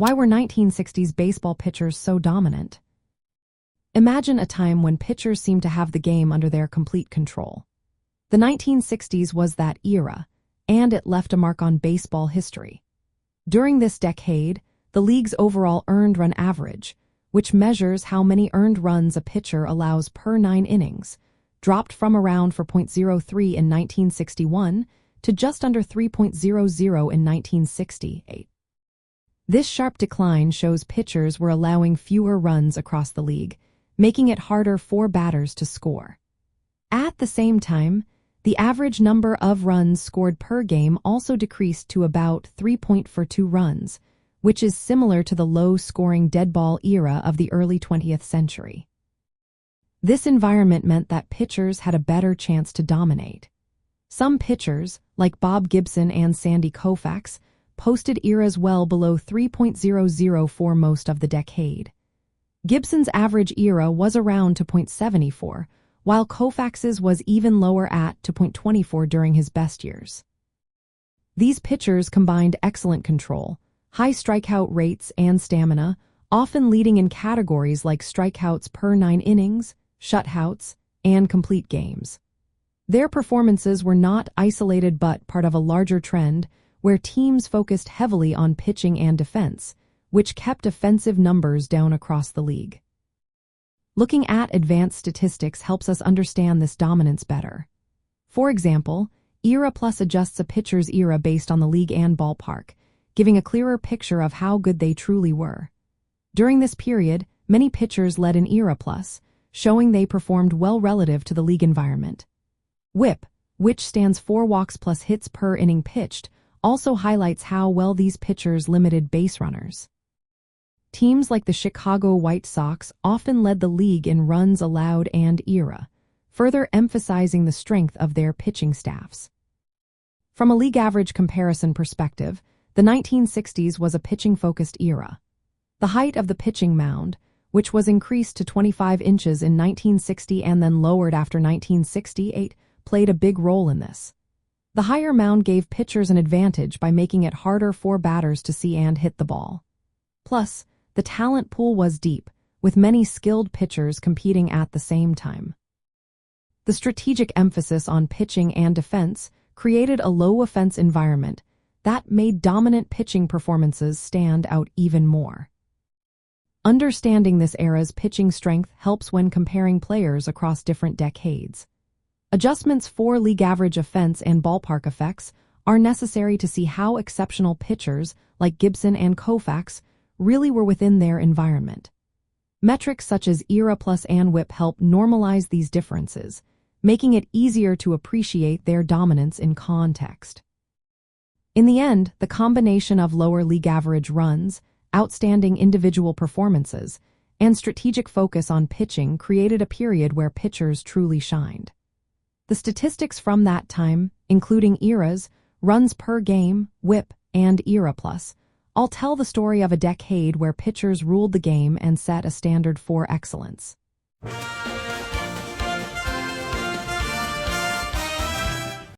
Why were 1960s baseball pitchers so dominant? Imagine a time when pitchers seemed to have the game under their complete control. The 1960s was that era, and it left a mark on baseball history. During this decade, the league's overall earned run average, which measures how many earned runs a pitcher allows per 9 innings, dropped from around 4.03 in 1961 to just under 3.00 in 1968. This sharp decline shows pitchers were allowing fewer runs across the league, making it harder for batters to score. At the same time, the average number of runs scored per game also decreased to about 3.42 runs, which is similar to the low-scoring deadball era of the early 20th century. This environment meant that pitchers had a better chance to dominate. Some pitchers, like Bob Gibson and Sandy Koufax, posted eras well below 3.00 for most of the decade. Gibson's average era was around 2.74, while Koufax's was even lower at 2.24 during his best years. These pitchers combined excellent control, high strikeout rates and stamina, often leading in categories like strikeouts per 9 innings, shutouts, and complete games. Their performances were not isolated but part of a larger trend where teams focused heavily on pitching and defense, which kept offensive numbers down across the league. Looking at advanced statistics helps us understand this dominance better. For example, ERA Plus adjusts a pitcher's ERA based on the league and ballpark, giving a clearer picture of how good they truly were. During this period, many pitchers led in ERA Plus, showing they performed well relative to the league environment. WHIP, which stands for walks plus hits per inning pitched, also highlights how well these pitchers limited base runners. Teams like the Chicago White Sox often led the league in runs allowed and ERA, further emphasizing the strength of their pitching staffs. From a league average comparison perspective, the 1960s was a pitching-focused era. The height of the pitching mound, which was increased to 25 inches in 1960 and then lowered after 1968, played a big role in this. The higher mound gave pitchers an advantage by making it harder for batters to see and hit the ball. Plus, the talent pool was deep, with many skilled pitchers competing at the same time. The strategic emphasis on pitching and defense created a low-offense environment that made dominant pitching performances stand out even more. Understanding this era's pitching strength helps when comparing players across different decades. Adjustments for league average offense and ballpark effects are necessary to see how exceptional pitchers like Gibson and Koufax really were within their environment. Metrics such as ERA Plus and WHIP help normalize these differences, making it easier to appreciate their dominance in context. In the end, the combination of lower league average runs, outstanding individual performances, and strategic focus on pitching created a period where pitchers truly shined. The statistics from that time, including eras, runs per game, WHIP, and ERA Plus, all tell the story of a decade where pitchers ruled the game and set a standard for excellence.